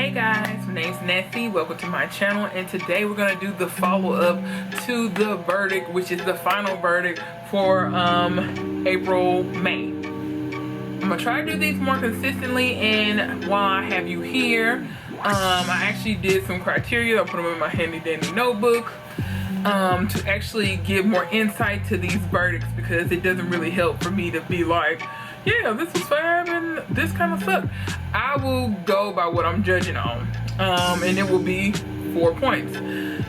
Hey guys, my name's Estee. Welcome to my channel, and today we're gonna do the follow-up to the verdict, which is the final verdict for April, May. I'm gonna try to do these more consistently, and while I have you here, I actually did some criteria. I put them in my handy dandy notebook to actually give more insight to these verdicts, because it doesn't really help for me to be like, yeah, this was fab and this kind of sucked. I will go by what I'm judging on, and it will be 4 points.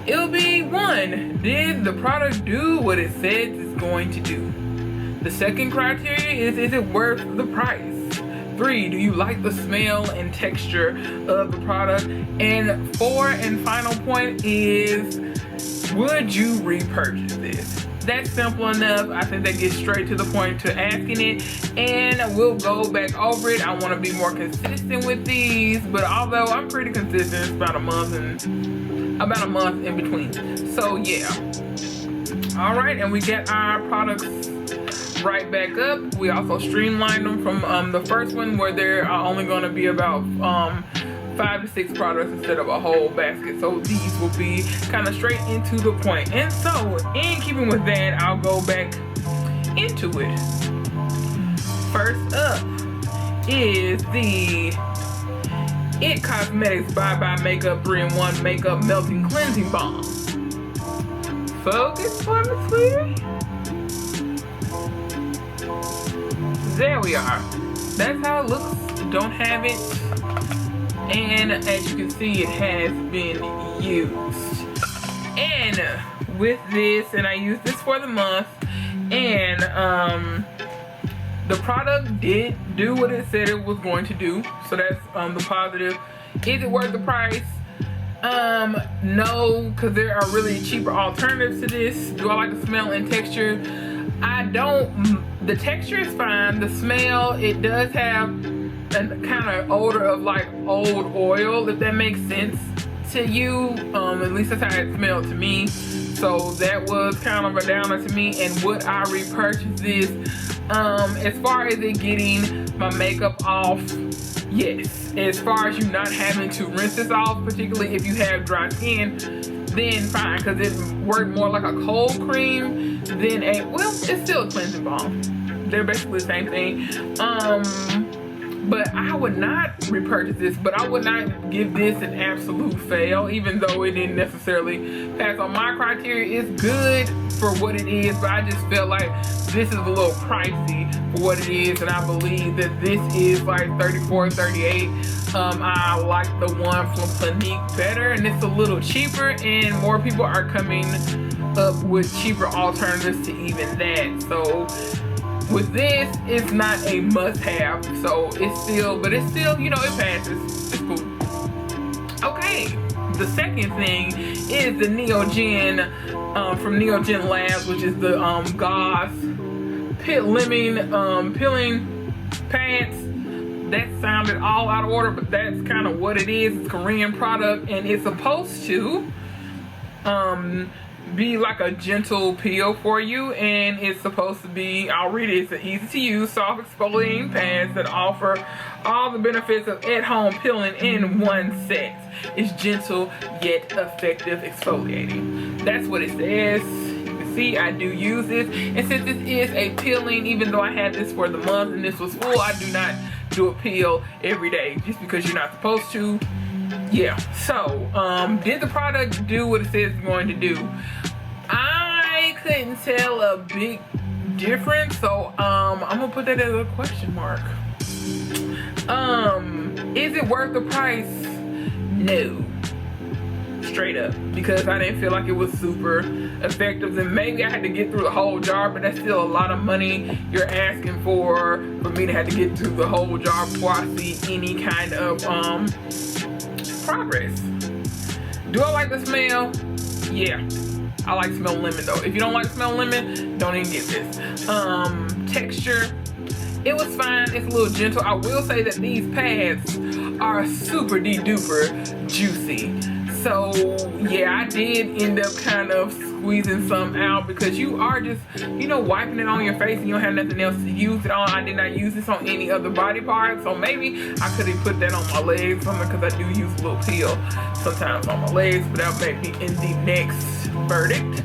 It'll be 1, did the product do what it said it's going to do? The second criteria is it worth the price? 3, do you like the smell and texture of the product? And 4 and final point is, would you repurchase this? That's simple enough. I think that gets straight to the point to asking it, and we'll go back over it. I want to be more consistent with these, but although I'm pretty consistent, it's about a month in between. So yeah. All right, and we get our products right back up. We also streamlined them from the first one, where there are only going to be about 5 to 6 products instead of a whole basket. So these will be kind of straight into the point. And so in keeping with that, I'll go back into it. First up is the Cosmetics Bye Bye Makeup 3-in-1 Makeup Melting Cleansing Balm. Focus for me, sweetie. There we are. That's how it looks. Don't have it. And as you can see, it has been used. And with this, and I used this for the month, and the product did do what it said it was going to do. So that's the positive. Is it worth the price? No, because there are really cheaper alternatives to this. Do I like the smell and texture? I don't. The texture is fine. The smell, it does have a kind of odor of like old oil, if that makes sense to you. At least that's how it smelled to me. So that was kind of a downer to me. And would I repurchase this? As far as it getting my makeup off, yes. As far as you not having to rinse this off, particularly if you have dry skin, then fine, because it worked more like a cold cream than a, well, it's still a cleansing balm. They're basically the same thing. But I would not repurchase this, but I would not give this an absolute fail, even though it didn't necessarily pass on my criteria. It's good for what it is, but I just feel like this is a little pricey for what it is, and I believe that this is like $34, $38. I like the one from Clinique better, and it's a little cheaper, and more people are coming up with cheaper alternatives to even that. So with this, it's not a must-have, so it's still, you know, it passes. It's cool. Okay, the second thing is the Neogen from Neogen Labs, which is the Gauze peeling pads. That sounded all out of order, but that's kind of what it is. It's a Korean product, and it's supposed to be like a gentle peel for you, and it's supposed to be, I'll read it, it's an easy to use soft exfoliating pads that offer all the benefits of at-home peeling in one set. It's gentle yet effective exfoliating. That's what it says. You can see I do use this, and since this is a peeling, even though I had this for the month and this was full, I do not do a peel every day just because you're not supposed to. Yeah, so did the product do what it says it's going to do? I couldn't tell a big difference, so I'm gonna put that as a question mark. Is it worth the price? No, straight up, because I didn't feel like it was super effective, and maybe I had to get through the whole jar, but that's still a lot of money you're asking for me to have to get through the whole jar before I see any kind of progress. Do I like the smell? Yeah, I like smell lemon though. If you don't like smell lemon, don't even get this. Texture, it was fine. It's a little gentle. I will say that these pads are super duper juicy. So yeah, I did end up kind of squeezing some out because you are just, you know, wiping it on your face and you don't have nothing else to use it on. I did not use this on any other body part, so maybe I could have put that on my legs or something, because I do use a little peel sometimes on my legs, but that may be in the next verdict.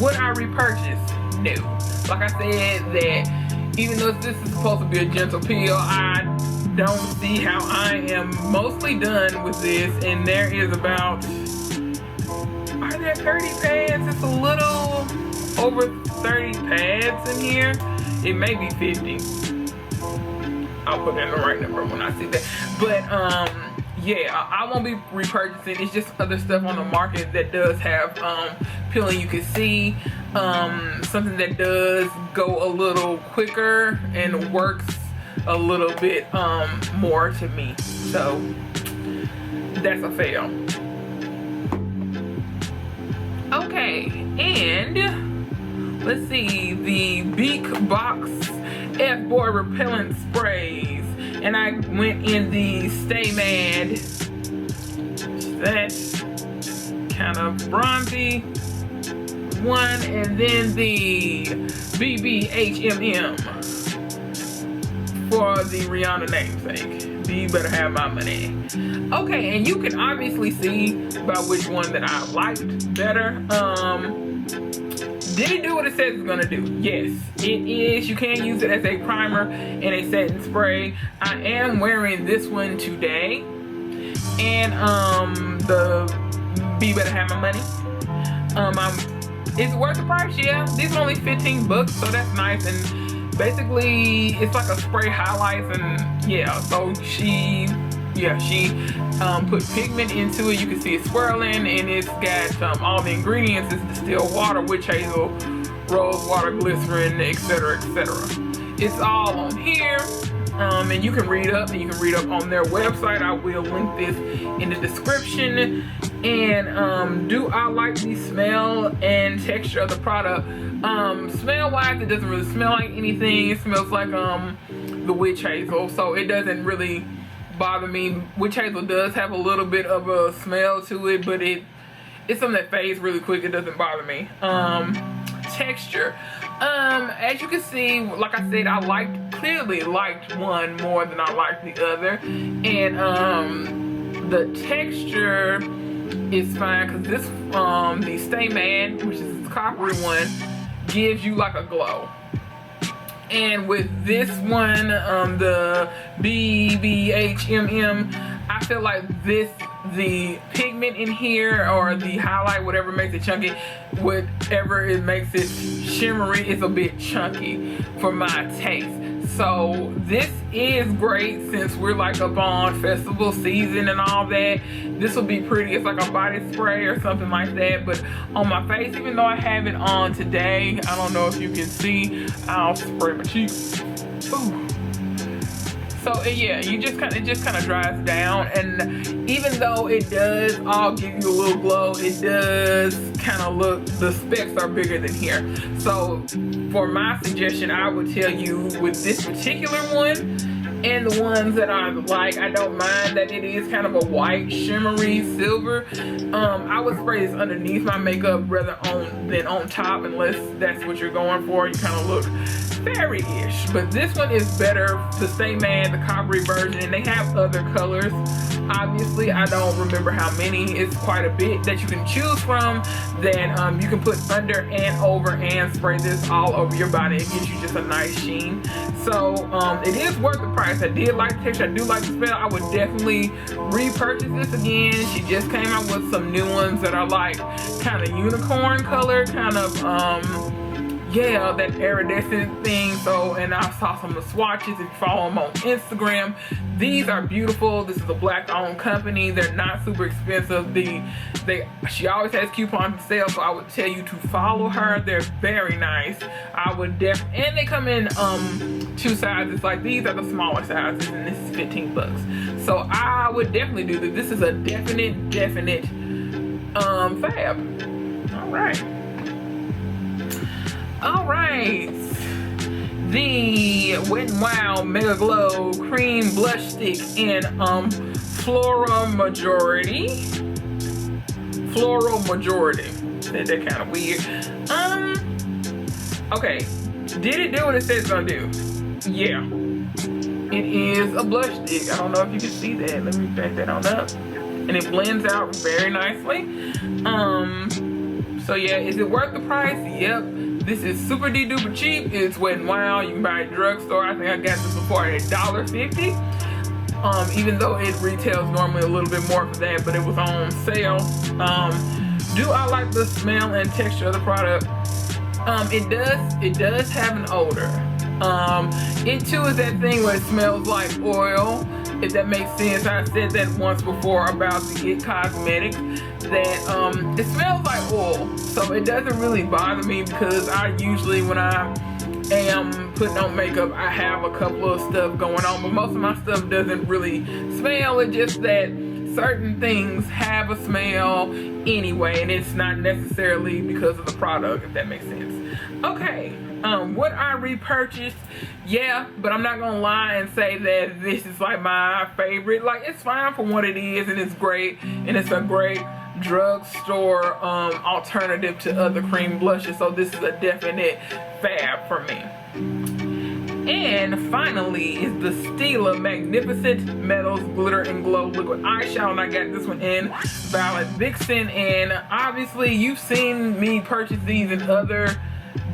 Would I repurchase? No. Like I said, that even though this is supposed to be a gentle peel, I don't see how I am mostly done with this, and there is about, are there 30 pads? It's a little over 30 pads in here. It may be 50. I'll put in the right number when I see that. But yeah, I won't be repurchasing. It's just other stuff on the market that does have peeling. You can see something that does go a little quicker and works a little bit more to me. So that's a fail. Okay, and let's see, the Beeqbox F-Boy repellent sprays, and I went in the Stay Mad, that kind of bronzy one, and then the BBHMM for the Rihanna namesake. You better have my money. Okay, and you can obviously see by which one that I liked better. Did it do what it says it's gonna do? Yes, it is. You can use it as a primer and a setting spray. I am wearing this one today, and the Be Better Have My Money. It's worth the price, yeah. These are only 15 bucks, so that's nice. And basically, it's like a spray highlights, and yeah. So she put pigment into it. You can see it swirling, and it's got all the ingredients. It's distilled water, witch hazel, rose water, glycerin, etc., etc. It's all on here, and you can read up, and you can read up on their website. I will link this in the description. And do I like the smell and texture of the product? Smell wise, it doesn't really smell like anything. It smells like the witch hazel, so it doesn't really bother me. Witch hazel does have a little bit of a smell to it, but it's something that fades really quick. It doesn't bother me. Texture, as you can see, like I said, I clearly liked one more than I liked the other, and the texture is fine, because this the Stay Mad, which is this coppery one, gives you like a glow. And with this one, the BBHMM, I feel like the pigment in here, or the highlight, whatever makes it chunky, whatever it makes it shimmery, is a bit chunky for my taste. So this is great since we're like up on festival season and all that. This will be pretty. It's like a body spray or something like that. But on my face, even though I have it on today, I don't know if you can see. I'll spray my cheeks. Ooh. So yeah, it just kind of dries down, and even though it does all give you a little glow, it does kind of look, the specks are bigger than here. So for my suggestion, I would tell you with this particular one and the ones that I like, I don't mind that it is kind of a white shimmery silver. I would spray this underneath my makeup rather than on top, unless that's what you're going for. You kind of look fairy-ish, but this one is better to Stay Mad, the coppery version, and they have other colors. Obviously, I don't remember how many. It's quite a bit that you can choose from, that you can put under and over and spray this all over your body. It gives you just a nice sheen. So it is worth the price. I did like the texture, I do like the smell. I would definitely repurchase this again. She just came out with some new ones that are like kind of unicorn color, kind of yeah, that iridescent thing. So, and I saw some of the swatches. If you follow them on Instagram, these are beautiful. This is a black owned company. They're not super expensive. She always has coupons to sale, so I would tell you to follow her. They're very nice. I would and they come in two sizes. Like, these are the smaller sizes, and this is 15 bucks. So I would definitely do this. This is a definite fab. All right. the Wet n Wild Mega Glow Cream Blush Stick in Floral Majority. Said that kind of weird. Okay, did it do what it says it's gonna do? Yeah, it is a blush stick. I don't know if you can see that. Let me back that on up. And it blends out very nicely. So yeah, is it worth the price? Yep. This is super duper cheap. It's Wet n Wild. You can buy it at drugstore. I think I got this before at $1.50. Even though it retails normally a little bit more for that, but it was on sale. Do I like the smell and texture of the product? It does have an odor. It too is that thing where it smells like oil, if that makes sense. I said that once before about the Cosmetic, that it smells like oil, so it doesn't really bother me, because I usually, when I am putting on makeup, I have a couple of stuff going on, but most of my stuff doesn't really smell. It's just that certain things have a smell anyway, and it's not necessarily because of the product, if that makes sense. Okay, would I repurchase? Yeah, but I'm not gonna lie and say that this is like my favorite. Like, it's fine for what it is, and it's great, and it's a great drugstore alternative to other cream blushes, so this is a definite fab for me. And finally is the Stilla Magnificent Metals Glitter and Glow Liquid Eyeshadow, and I got this one in Violet Vixen. And obviously you've seen me purchase these in other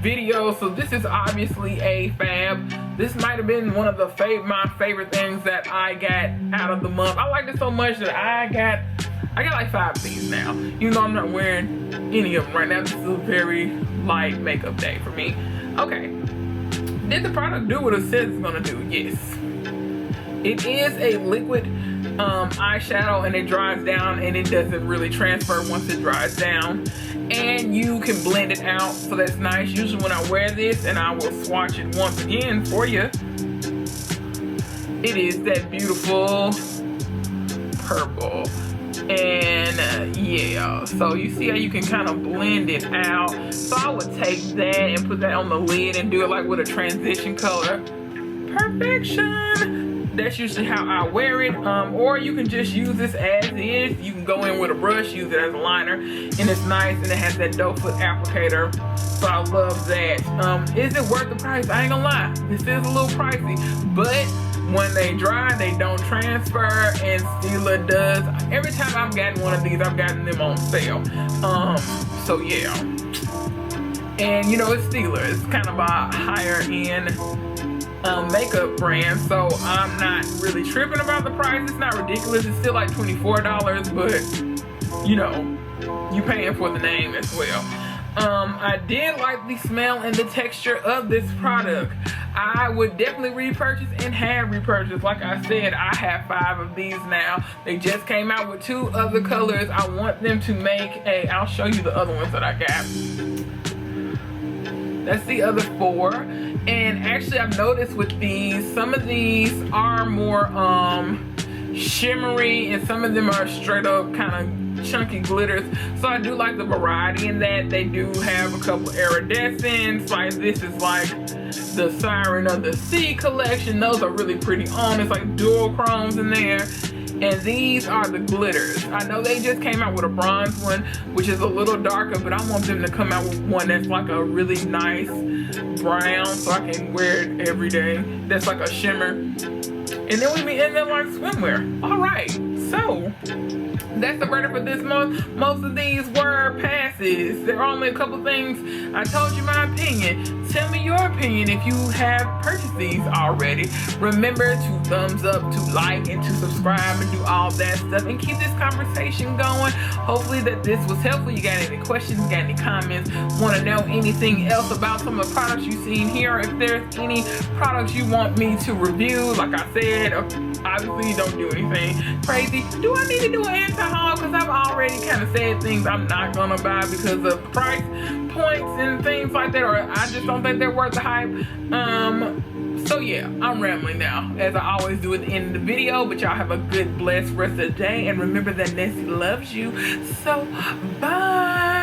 videos, so this is obviously a fab. This might have been one of the my favorite things that I got out of the month. I liked it so much that I got like 5 of these now, even though I'm not wearing any of them right now. This is a very light makeup day for me. Okay, did the product do what it says it's gonna do? Yes. It is a liquid eyeshadow, and it dries down, and it doesn't really transfer once it dries down, and you can blend it out, so that's nice. Usually when I wear this, and I will swatch it once again for you, it is that beautiful purple. And yeah, so you see how you can kind of blend it out. So I would take that and put that on the lid and do it like with a transition color. Perfection. That's usually how I wear it. Or you can just use this as is. You can go in with a brush, use it as a liner, and it's nice, and it has that doe foot applicator. So I love that. Is it worth the price? I ain't gonna lie, this is a little pricey, but when they dry, they don't transfer, and Stilla does. Every time I've gotten one of these, I've gotten them on sale. So yeah. And you know, it's Stilla. It's kind of a higher end makeup brand, so I'm not really tripping about the price. It's not ridiculous. It's still like $24, but you know, you paying for the name as well. I did like the smell and the texture of this product. I would definitely repurchase and have repurchased. Like I said, I have 5 of these now. They just came out with 2 other colors. I want them to make I'll show you the other ones that I got. That's the other 4. And actually I've noticed with these, some of these are more shimmery, and some of them are straight up kind of chunky glitters. So I do like the variety in that. They do have a couple iridescents, like this is like the Siren of the Sea collection. Those are really pretty on. It's like dual chromes in there. And these are the glitters. I know they just came out with a bronze one, which is a little darker, but I want them to come out with one that's like a really nice brown, so I can wear it every day. That's like a shimmer. And then we be in there like swimwear. All right, so that's the verdict for this month. Most of these were passes. There are only a couple things. I told you my opinion. Tell me your opinion if you have purchased these already. Remember to thumbs up, to like, and to subscribe, and do all that stuff, and keep this conversation going. Hopefully that this was helpful. You got any questions, got any comments, want to know anything else about some of the products you've seen here, or if there's any products you want me to review. Like I said, obviously don't do anything crazy. Do I need to do an anti-haul? Because I've already kind of said things I'm not gonna buy because of price points and things like that, or I just don't think they're worth the hype. So yeah, I'm rambling now, as I always do at the end of the video. But y'all have a good, blessed rest of the day, and remember that Nessie loves you. So bye.